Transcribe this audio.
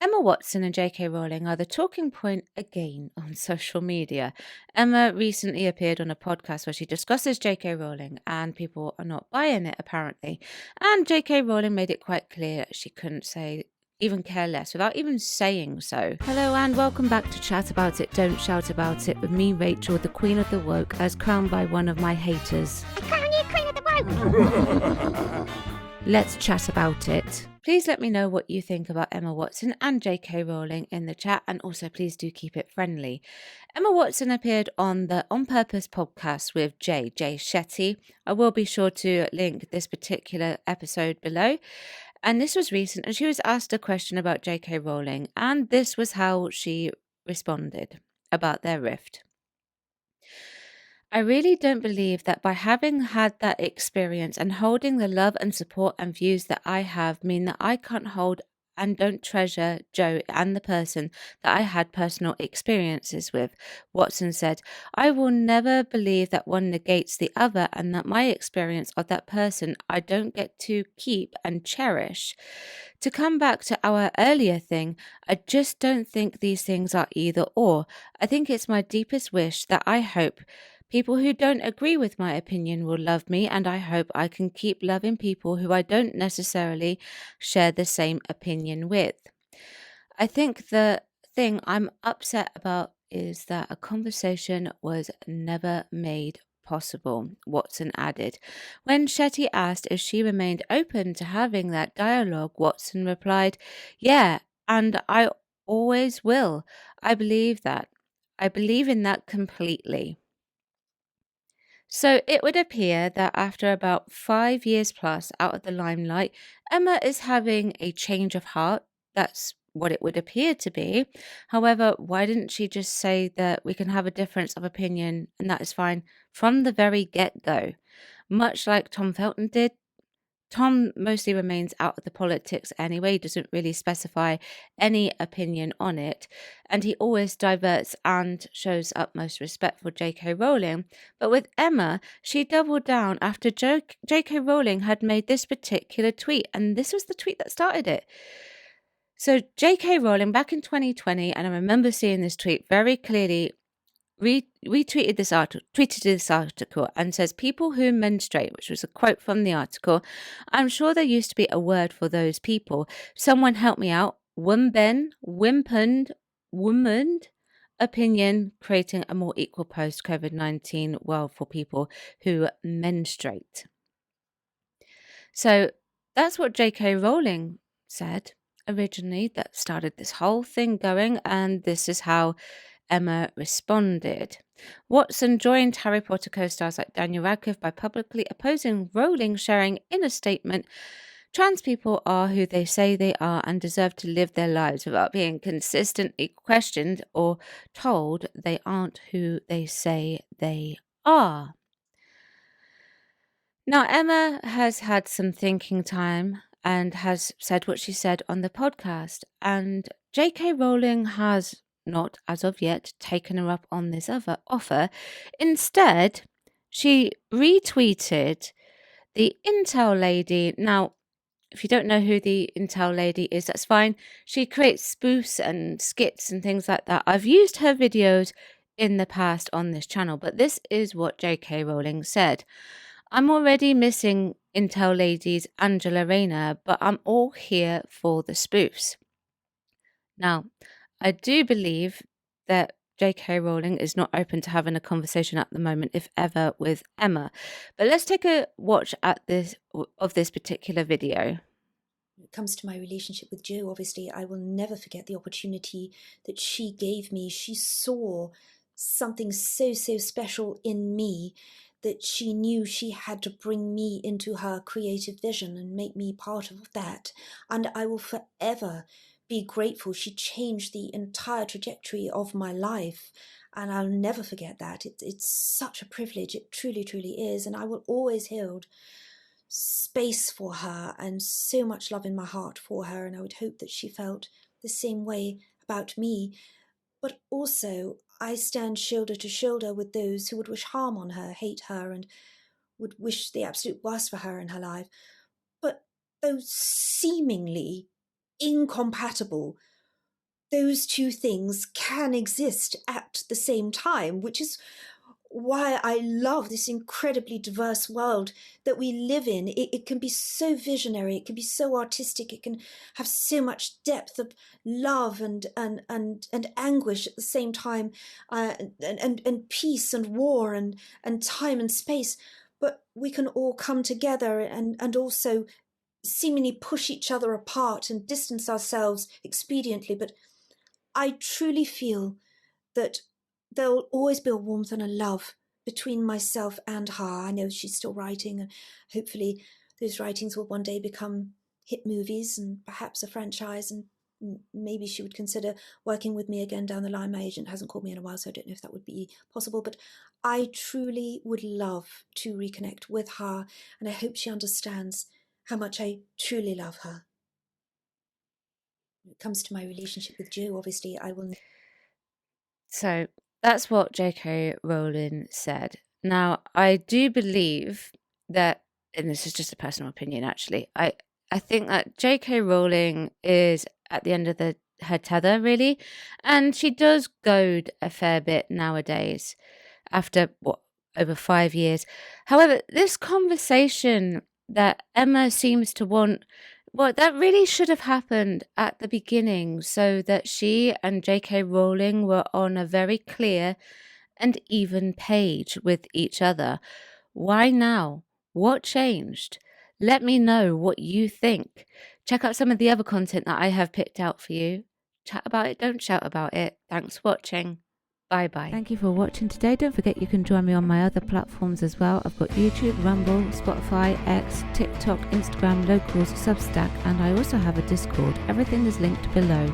Emma Watson and J.K. Rowling are the talking point again on social media. Emma recently appeared on a podcast where she discusses J.K. Rowling, and people are not buying it apparently. And J.K. Rowling made it quite clear she couldn't say even care less without even saying so. Hello and welcome back to Chat About It, Don't Shout About It with me, Rachel, the Queen of the Woke, as crowned by one of my haters. I crown you Queen of the Woke! Let's chat about it. Please let me know what you think about Emma Watson and J.K. Rowling in the chat, and also please do keep it friendly. Emma Watson appeared on the On Purpose podcast with Jay Shetty. I will be sure to link this particular episode below. And this was recent, and she was asked a question about J.K. Rowling, and this was how she responded about their rift. I really don't believe that by having had that experience and holding the love and support and views that I have mean that I can't hold and don't treasure Joe and the person that I had personal experiences with. Watson said, I will never believe that one negates the other and that my experience of that person I don't get to keep and cherish. To come back to our earlier thing, I just don't think these things are either or. I think it's my deepest wish that I hope people who don't agree with my opinion will love me, and I hope I can keep loving people who I don't necessarily share the same opinion with. I think the thing I'm upset about is that a conversation was never made possible, Watson added. When Shetty asked if she remained open to having that dialogue, Watson replied, Yeah, and I always will. I believe that. I believe in that completely. So it would appear that after about 5 years plus out of the limelight, Emma is having a change of heart. That's what it would appear to be. However, why didn't she just say that we can have a difference of opinion and that is fine from the very get go? Much like Tom Felton did. Tom mostly remains out of the politics anyway, doesn't really specify any opinion on it, and he always diverts and shows utmost respect for J.K. Rowling. But with Emma, she doubled down after J.K. Rowling had made this particular tweet, and this was the tweet that started it. So J.K. Rowling back in 2020, and I remember seeing this tweet very clearly, retweeted this article, tweeted this article, and says, "People who menstruate," which was a quote from the article. "I'm sure there used to be a word for those people. Someone help me out. Wimben, wimpened, womaned." Opinion, creating a more equal post COVID-19 world for people who menstruate. So that's what J.K. Rowling said originally, that started this whole thing going, and this is how Emma responded. Watson joined Harry Potter co-stars like Daniel Radcliffe by publicly opposing Rowling, sharing in a statement, "Trans people are who they say they are and deserve to live their lives without being consistently questioned or told they aren't who they say they are." Now, Emma has had some thinking time and has said what she said on the podcast, and J.K. Rowling has not, as of yet, taken her up on this other offer. Instead, she retweeted the Intel lady. Now, if you don't know who the Intel lady is, that's fine. She creates spoofs and skits and things like that. I've used her videos in the past on this channel, but this is what J.K. Rowling said. "I'm already missing Intel ladies Angela Rayner, but I'm all here for the spoofs." Now, I do believe that J.K. Rowling is not open to having a conversation at the moment, if ever, with Emma. But let's take a watch at this particular video. When it comes to my relationship with Jo, obviously, I will never forget the opportunity that she gave me. She saw something so special in me that she knew she had to bring me into her creative vision and make me part of that. And I will forever be grateful. She changed the entire trajectory of my life, and I'll never forget that. It's such a privilege. It truly is. And I will always hold space for her and so much love in my heart for her, and I would hope that she felt the same way about me. But also, I stand shoulder to shoulder with those who would wish harm on her, hate her, and would wish the absolute worst for her in her life. But those seemingly incompatible those two things can exist at the same time, which is why I love this incredibly diverse world that we live in. It can be so visionary, it can be so artistic, it can have so much depth of love and anguish at the same time, and peace and war and time and space. But we can all come together and also seemingly push each other apart and distance ourselves expediently. But I truly feel that there will always be a warmth and a love between myself and her. I know she's still writing, and hopefully those writings will one day become hit movies and perhaps a franchise, and maybe she would consider working with me again down the line. My agent hasn't called me in a while, so I don't know if that would be possible, but I truly would love to reconnect with her, and I hope she understands how much I truly love her. When it comes to my relationship with Joe, obviously I will... So that's what J.K. Rowling said. Now, I do believe that, and this is just a personal opinion actually, I think that J.K. Rowling is at the end of her tether, really, and she does goad a fair bit nowadays after, over 5 years. However, this conversation that Emma seems to want, well, that really should have happened at the beginning so that she and J.K. Rowling were on a very clear and even page with each other. Why now? What changed? Let me know what you think. Check out some of the other content that I have picked out for you. Chat about it, don't shout about it. Thanks for watching. Bye bye. Thank you for watching today. Don't forget you can join me on my other platforms as well. I've got YouTube, Rumble, Spotify, X, TikTok, Instagram, Locals, Substack, and I also have a Discord. Everything is linked below.